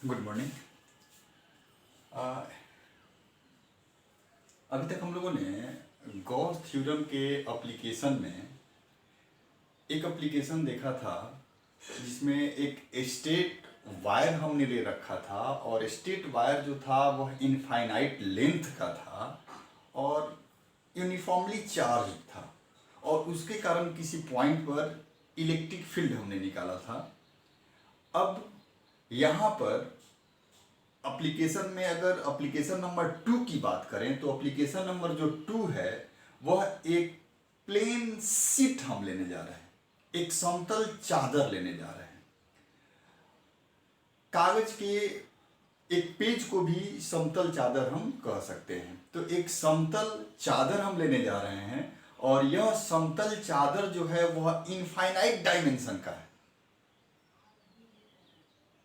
Good morning. अभी तक हम लोगों ने गॉस थ्योरम के एप्लीकेशन में एक एप्लीकेशन देखा था जिसमें एक स्टेट वायर हमने ले रखा था और स्टेट वायर जो था वह इनफाइनाइट लेंथ का था और यूनिफॉर्मली चार्ज था और उसके कारण किसी पॉइंट पर इलेक्ट्रिक फील्ड हमने निकाला था। अब यहाँ पर एप्लीकेशन में अगर एप्लीकेशन नंबर 2 की बात करें तो एप्लीकेशन नंबर जो 2 है वह एक प्लेन शीट हम लेने जा रहे हैं, एक समतल चादर लेने जा रहे हैं। कागज के एक पेज को भी समतल चादर हम कह सकते हैं। तो एक समतल चादर हम लेने जा रहे हैं और यह समतल चादर जो है वह इनफाइनाइट डायमेंशन का है,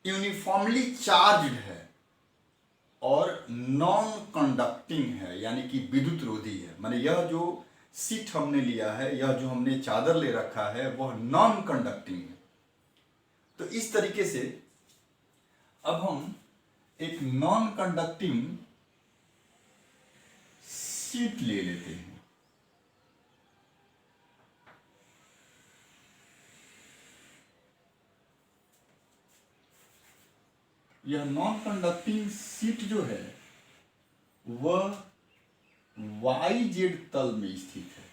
यूनिफॉर्मली चार्ज्ड है और नॉन कंडक्टिंग है, यानी कि विद्युत रोधी है। माने यह जो सीट हमने लिया है, यह जो हमने चादर ले रखा है वह नॉन कंडक्टिंग है। तो इस तरीके से अब हम एक नॉन कंडक्टिंग सीट ले लेते हैं। यह नॉन कंडक्टिंग सीट जो है वह वाई जेड तल में स्थित है।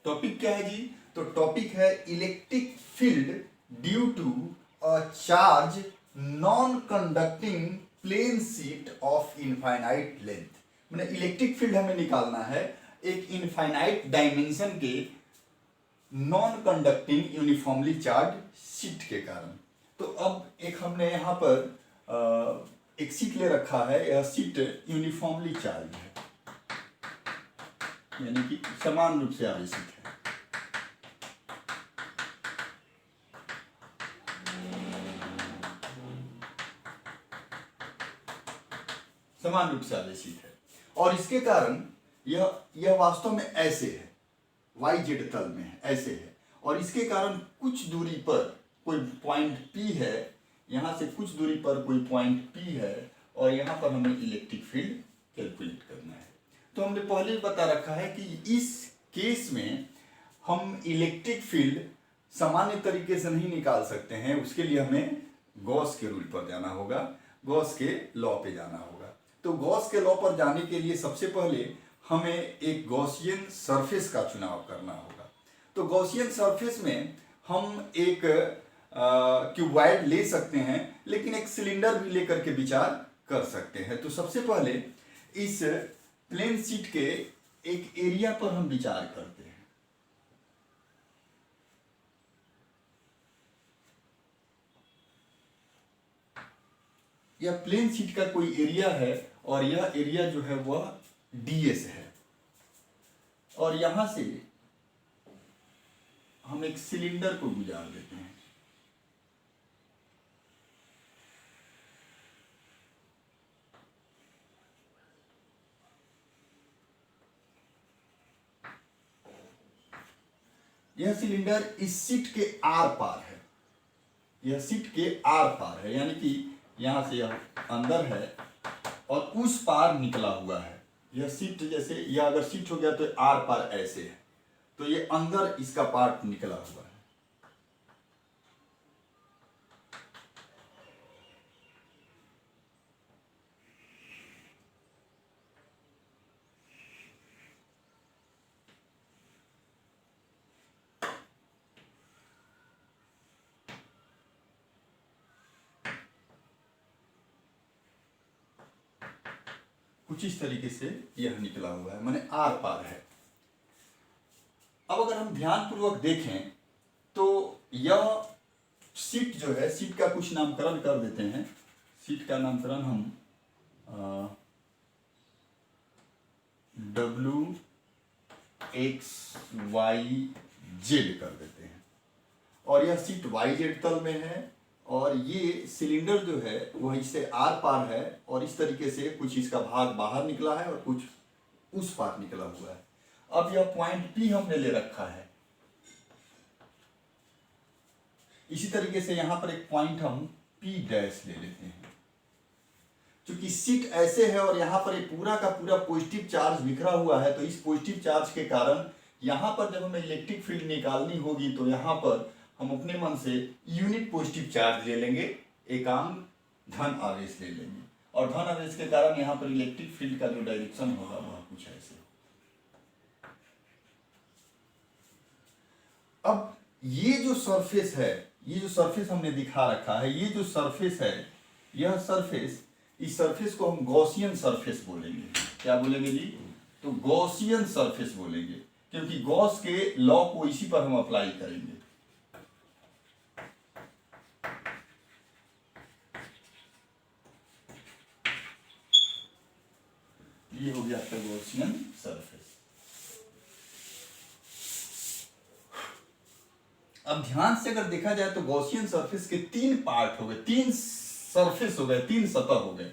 टॉपिक क्या है जी? तो टॉपिक है electric field due to a charge non conducting plane sheet of infinite length. मैंने इलेक्ट्रिक फील्ड हमें निकालना है एक इनफाइनाइट डायमेंशन के non conducting uniformly charge sheet के कारण। तो अब एक हमने यहाँ पर एक शीट ले रखा है, यह शीट यूनिफॉर्मली चार्ज है, यानी कि समान रूप से आवेशित है। समान रूप से आवेशित है और इसके कारण यह वास्तव में ऐसे है, वाई जेड तल में है, ऐसे है और इसके कारण कुछ दूरी पर कोई पॉइंट P है, यहाँ से कुछ दूरी पर कोई पॉइंट P है और यहाँ पर हमें इलेक्ट्रिक फील्ड कैलकुलेट करना है। तो हमने पहले ही बता रखा है कि इस केस में हम इलेक्ट्रिक फील्ड सामान्य तरीके से नहीं निकाल सकते हैं, उसके लिए हमें गॉस के रूल पर जाना होगा, गॉस के लॉ पे जाना होगा। तो गॉस के लॉ पर जाने के लिए सबसे पहले हमें एक गॉसियन सरफेस का चुनाव करना होगा। तो गॉसियन सरफेस में हम एक क्यूबॉइड ले सकते हैं, लेकिन एक सिलेंडर भी लेकर के विचार कर सकते हैं। तो सबसे पहले इस प्लेन शीट के एक एरिया पर हम विचार करते हैं। यह प्लेन शीट का कोई एरिया है और यह एरिया जो है वह ds है और यहां से हम एक सिलेंडर को गुजार देते हैं। यह सिलेंडर इस शीट के आर पार है, यह शीट के आर पार है, यानी कि यहां से यह अंदर है और उस पार निकला हुआ है। यह शीट जैसे यह अगर शीट हो गया तो आर पार ऐसे है, तो ये अंदर इसका पार्ट निकला हुआ है। कुछ इस तरीके से यह निकला हुआ है, माने आर पार है। अब अगर हम ध्यानपूर्वक देखें तो यह शीट जो है, शीट का कुछ नामकरण कर देते हैं। शीट का नामकरण हम WXYZ कर देते हैं और यह शीट YZ तल में है और ये सिलेंडर जो है वह इससे आर पार है और इस तरीके से कुछ इसका भाग बाहर निकला है और कुछ उस पार निकला हुआ है। अब यह पॉइंट P हमने ले रखा है इसी तरीके से यहां पर एक पॉइंट हम P डैश ले लेते हैं। क्योंकि शीट ऐसे है और यहाँ पर ये पूरा का पूरा पॉजिटिव चार्ज बिखरा हुआ है, तो इस पॉजिटिव चार्ज के कारण यहाँ पर जब हमें इलेक्ट्रिक फील्ड निकालनी होगी तो यहाँ पर हम अपने मन से यूनिट पॉजिटिव चार्ज ले लेंगे, एकांक धन आवेश ले लेंगे, और धन आवेश के कारण यहाँ पर इलेक्ट्रिक फील्ड का जो डायरेक्शन होगा वह कुछ ऐसे। अब ये जो सरफेस है, ये जो सरफेस हमने दिखा रखा है, ये जो सरफेस है, यह सरफेस, इस सरफेस को हम गॉसियन सरफेस बोलेंगे। क्या बोलेंगे जी? तो गॉसियन सरफेस बोलेंगे, क्योंकि गॉस के लॉ को इसी पर हम अप्लाई करेंगे। ये हो गया आपका गॉसियन सरफेस। अब ध्यान से अगर देखा जाए तो गॉसियन सरफेस के तीन पार्ट हो गए, तीन सरफेस हो गए, तीन सतह हो गए।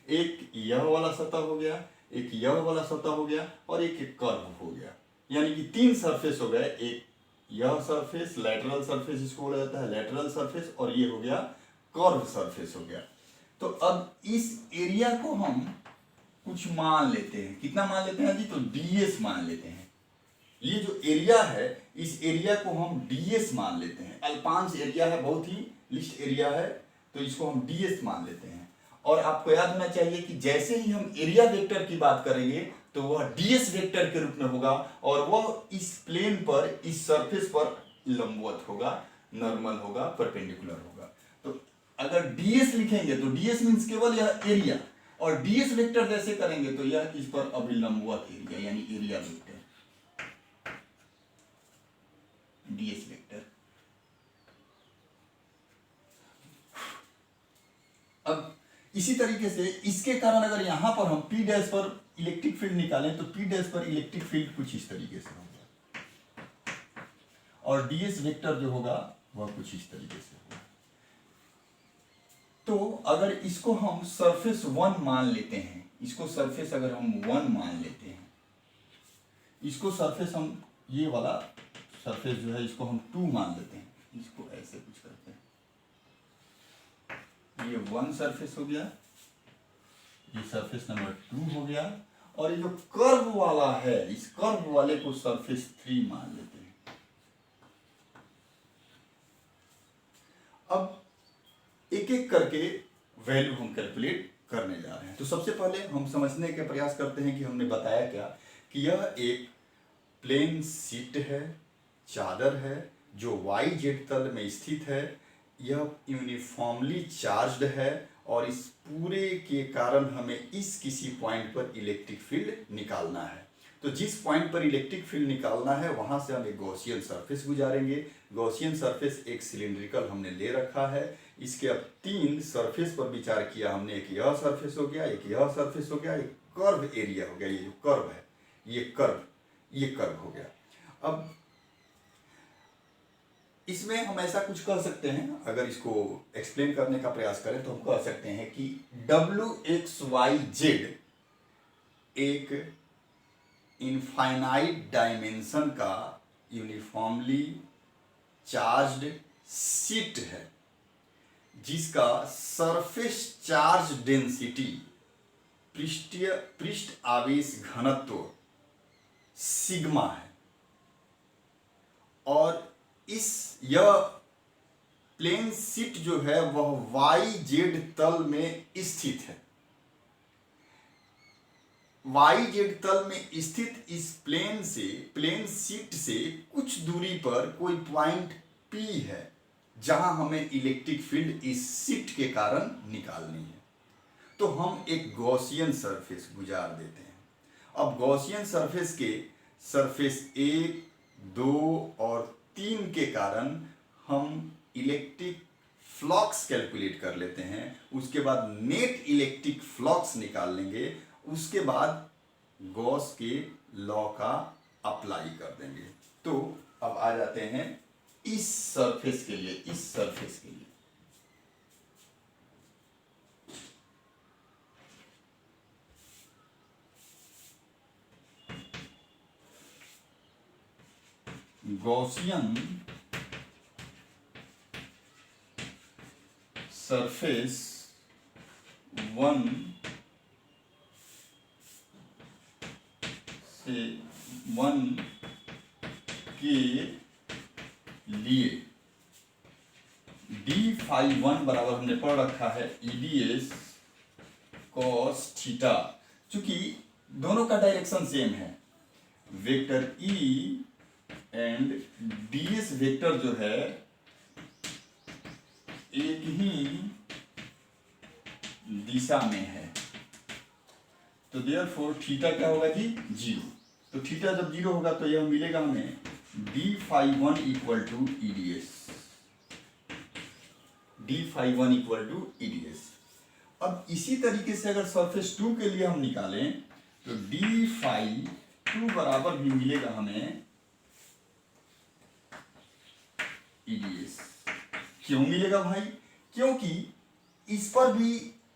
एक यह वाला सतह हो गया, एक यह वाला सतह हो गया, और एक कर्व हो गया। यानी कि तीन सरफेस हो गए, एक यह सरफेस, लैटरल सरफेस इसको बोला जाता है, लैटरल सरफेस, और ये हो गया कर्व सरफेस हो गया। तो अब इस एरिया को हम कुछ मान लेते हैं। कितना मान लेते हैं जी? तो ds मान लेते हैं। ये जो एरिया है, इस एरिया को हम ds मान लेते हैं। अल्पांश एरिया है, बहुत ही लिस्ट एरिया है, तो इसको हम ds मान लेते हैं। और आपको याद होना चाहिए कि जैसे ही हम एरिया वेक्टर की बात करेंगे तो वह ds वेक्टर के रूप में होगा, और वह इस प्लेन पर, इस सरफेस पर लंबवत होगा, नॉर्मल होगा, परपेंडिकुलर होगा। तो अगर ds लिखेंगे तो ds मीन्स केवल यह एरिया, और ds वेक्टर जैसे करेंगे तो यह इस पर अभिलंबवत एरिया, यानी एरिया वेक्टर, ds वेक्टर। अब इसी तरीके से इसके कारण अगर यहां पर हम P डैश पर इलेक्ट्रिक फील्ड निकालें तो P डैश पर इलेक्ट्रिक फील्ड कुछ इस तरीके से होगा, और ds वेक्टर जो होगा वह कुछ इस तरीके से होगा। तो अगर इसको हम सरफेस 1 मान लेते हैं, इसको सरफेस अगर हम 1 मान लेते हैं, इसको सरफेस हम, ये वाला सरफेस जो है इसको हम 2 मान लेते हैं, इसको ऐसे कुछ करते हैं, ये 1 सरफेस हो गया, ये सरफेस नंबर 2 हो गया, और ये जो कर्व वाला है, इस कर्व वाले को सरफेस 3 मान लेते हैं। अब एक एक करके वैल्यू हम कैलकुलेट करने जा रहे हैं। तो सबसे पहले हम समझने के प्रयास करते हैं कि हमने बताया क्या, कि यह एक प्लेन शीट है, चादर है, जो वाई जेड तल में स्थित है। यह यूनिफॉर्मली चार्ज्ड है, और इस पूरे के कारण हमें इस किसी पॉइंट पर इलेक्ट्रिक फील्ड निकालना है। तो जिस पॉइंट पर इलेक्ट्रिक फील्ड निकालना है वहां से हम एक गॉसियन सरफेस गुजारेंगे। गॉसियन सरफेस एक सिलिंड्रिकल हमने ले रखा है। इसके अब 3 सरफेस पर विचार किया हमने, एक यह सरफेस हो गया, एक यह सरफेस हो गया, एक कर्व एरिया हो गया, ये जो कर्व है, ये कर्व हो गया। अब इसमें हम ऐसा कुछ कह सकते हैं, अगर इसको एक्सप्लेन करने का प्रयास करें तो हम कह सकते हैं कि WXYZ एक इनफाइनाइट डायमेंशन का यूनिफॉर्मली चार्ज्ड शीट है, जिसका सरफेस चार्ज डेंसिटी, पृष्ठ आवेश घनत्व सिग्मा है, और यह प्लेन शीट जो है वह वाई जेड तल में स्थित है। वाई जेड तल में स्थित इस प्लेन शीट से कुछ दूरी पर कोई पॉइंट P है, जहां हमें इलेक्ट्रिक फील्ड इस शीट के कारण निकालनी है। तो हम एक गॉसियन सरफेस गुजार देते हैं। अब गॉसियन सरफेस के सरफेस 1, 2 और 3 के कारण हम इलेक्ट्रिक फ्लक्स कैलकुलेट कर लेते हैं। उसके बाद नेट इलेक्ट्रिक फ्लक्स निकाल लेंगे। उसके बाद गॉस के लॉ का अप्लाई कर देंगे। तो अब आ जाते हैं इस सरफेस के लिए, गॉसियन सरफेस वन से वन के लिए डी फाई वन बराबर हमने पढ़ रखा है ईडीएस कॉस थीटा। चूंकि दोनों का डायरेक्शन सेम है, vector E and DS vector जो है एक ही दिशा में है, तो देयरफॉर थीटा क्या होगा जी, जीरो। तो थीटा जब जीरो होगा तो यह मिलेगा हमें d phi one equal to EDS, d phi one equal to EDS. अब इसी तरीके से अगर सरफेस टू के लिए हम निकालें तो डी फाई टू बराबर भी मिलेगा हमें ईडीएस। क्यों मिलेगा भाई? क्योंकि इस पर भी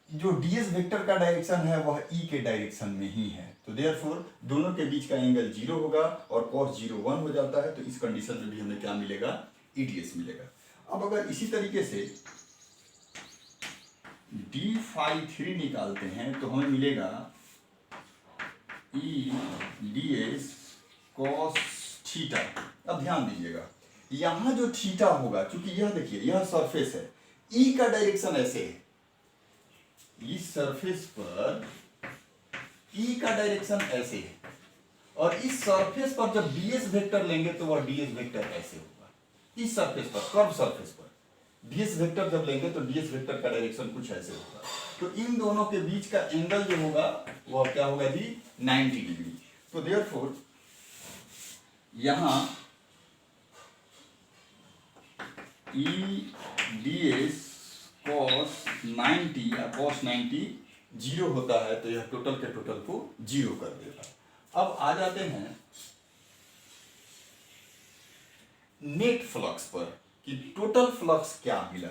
जो डीएस वेक्टर का डायरेक्शन है वह ई के डायरेक्शन में ही है, तो देयरफॉर दोनों के बीच का एंगल जीरो होगा और cos 0 1 हो जाता है, तो इस कंडीशन में भी हमें क्या मिलेगा, ईडीएस मिलेगा। अब अगर इसी तरीके से डी फाई थ्री निकालते हैं तो हमें मिलेगा E D S cos theta. अब ध्यान दीजिएगा यहां जो थीटा होगा, क्योंकि यह देखिए यह सरफेस है, ई का डायरेक्शन ऐसे है, इस सरफेस पर ई का डायरेक्शन ऐसे है, और इस सरफेस पर जब डीएस वेक्टर लेंगे तो वह डीएस वेक्टर ऐसे होगा। इस सरफेस पर, कर्व सरफेस पर डीएस वेक्टर जब लेंगे तो डीएस वेक्टर का डायरेक्शन कुछ ऐसे होगा। तो इन दोनों के बीच का एंगल जो होगा वह क्या होगा जी, 90 डिग्री। तो देयरफॉर यहां ई डी एस कॉस 90 या कॉस 90 जीरो होता है, तो यह टोटल के टोटल को जीरो कर देगा। अब आ जाते हैं नेट फ्लक्स पर कि टोटल फ्लक्स क्या मिला।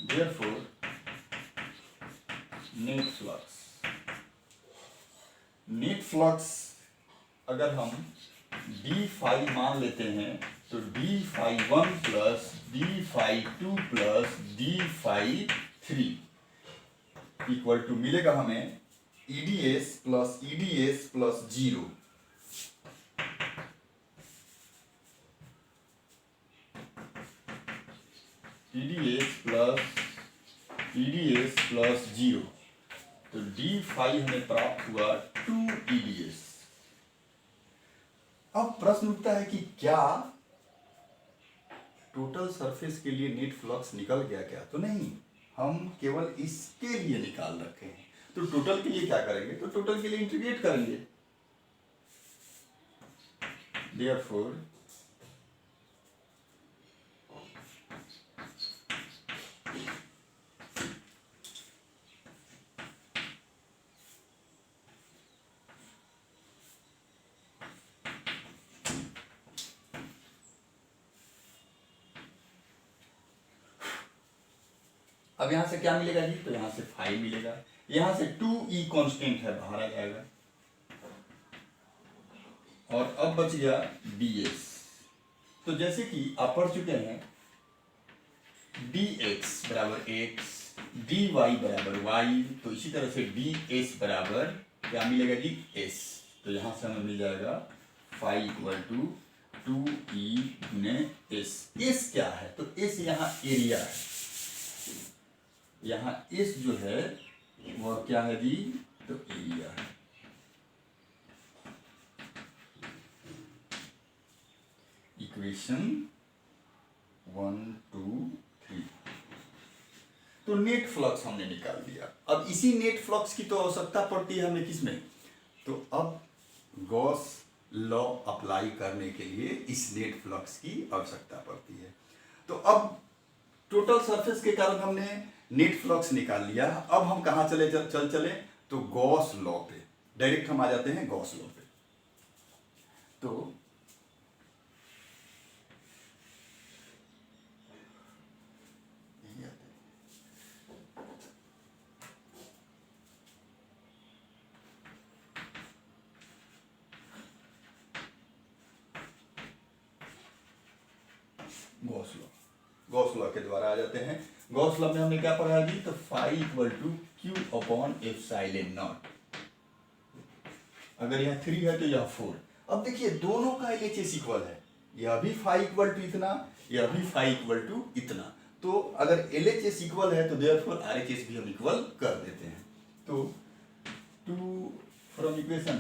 देयरफॉर नेट फ्लक्स अगर हम डी फाई मान लेते हैं तो d phi one plus d phi two plus d phi three equal to मिलेगा हमें EDS plus zero. EDS plus zero, तो डी फाई हमें प्राप्त हुआ 2 ईडीएस। अब प्रश्न उठता है कि क्या टोटल सरफेस के लिए नेट फ्लक्स निकल गया क्या? तो नहीं, हम केवल इसके लिए निकाल रखे हैं। तो टोटल के लिए क्या करेंगे, तो टोटल के लिए इंटीग्रेट करेंगे। देयरफॉर अब यहां से क्या मिलेगा जी, तो यहां से फाई मिलेगा, यहां से 2e कांस्टेंट है, बाहर आ जाएगा, और अब बच गया ds। तो जैसे कि आप पढ़ चुके हैं dx बराबर x, dy बराबर y, तो इसी तरह से ds बराबर क्या मिलेगा जी, s। तो यहां से हमें मिल जाएगा फाई इक्वल टू 2e गुने s। s क्या है, तो s यहाँ एरिया है, यहाँ s जो है वह क्या है जी, तो एरिया है। इक्वेशन 1 2 3। तो नेट फ्लक्स हमने निकाल दिया। अब इसी नेट फ्लक्स की तो आवश्यकता पड़ती है हमें किसमें, तो अब गॉस लॉ अप्लाई करने के लिए इस नेट फ्लक्स की आवश्यकता पड़ती है। तो अब टोटल सरफेस के कारण हमने नेट फ्लक्स निकाल लिया। अब हम कहां चले, तो गॉस लॉ पे डायरेक्ट हम आ जाते हैं, गॉस लॉ पे। तो गॉस लॉ के द्वारा आ जाते हैं। गॉस लॉ में हमने क्या पढ़ा जी, तो phi equal to Q upon epsilon naught. अगर यह 3 है तो यह 4। अब देखिए दोनों का LHS इक्वल है, यह भी फाई इक्वल टू इतना, यह भी फाई इक्वल टू इतना। तो अगर LHS इक्वल है तो देयरफॉर RHS भी हम इक्वल कर देते हैं। तो फ्रॉम इक्वेशन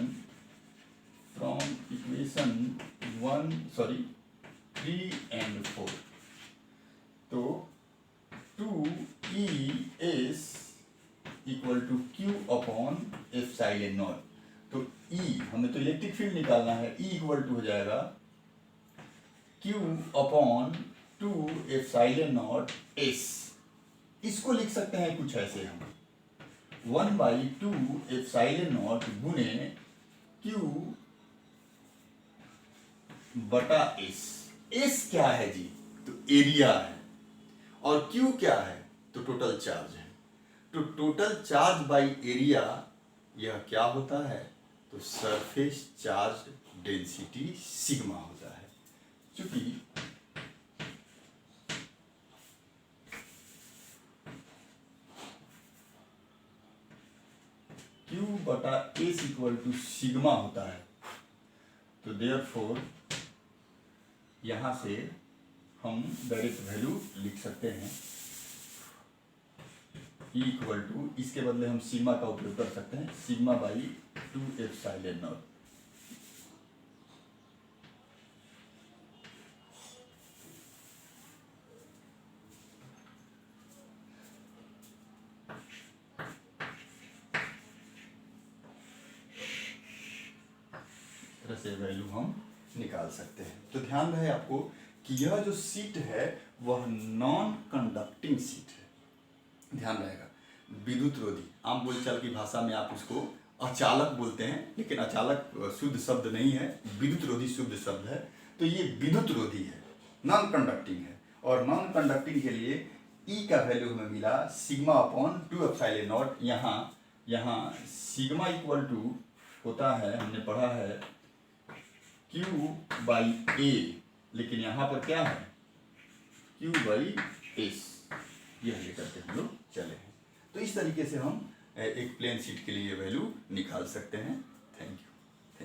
3 and 4, तो 2ES equal to Q upon epsilon naught. तो E हमें तो इलेक्ट्रिक फील्ड निकालना है, E इक्वल टू हो जाएगा Q upon 2 epsilon not S। इसको लिख सकते हैं कुछ ऐसे हम 1/2 एप्सिलॉन नॉट गुने Q बटा S। S क्या है जी, तो एरिया है, और Q क्या है, तो टोटल चार्ज है। तो टोटल चार्ज बाई एरिया यह क्या होता है, तो सरफेस चार्ज डेंसिटी सिग्मा होता है। चूंकि Q बटा S इक्वल टू सिग्मा होता है, तो देयरफॉर यहां से हम डायरेक्ट वैल्यू लिख सकते हैं E इक्वल टू, इसके बदले हम सिग्मा का उपयोग कर सकते हैं, सिग्मा बाई 2 एप्सिलॉन नॉट। तरह से वैल्यू हम निकाल सकते हैं। तो ध्यान रहे आपको कि यह जो सीट है वह नॉन कंडक्टिंग सीट है। ध्यान रहेगा, विद्युत रोधी, आम बोलचाल की भाषा में आप उसको अचालक बोलते हैं, लेकिन अचालक शुद्ध शब्द नहीं है, विद्युत रोधी शुद्ध शब्द है। तो ये विद्युत रोधी है, नॉन कंडक्टिंग है, और नॉन कंडक्टिंग के लिए E का वैल्यू हमें मिला सिग्मा अपॉन 2 एप्सिलॉन नॉट। यहाँ सिग्मा इक्वल टू होता है, हमने पढ़ा है Q बाई A, लेकिन यहाँ पर क्या है Q बाई S, यह लेकर के हम लोग चले हैं। तो इस तरीके से हम एक प्लेन शीट के लिए वैल्यू निकाल सकते हैं। Thank you.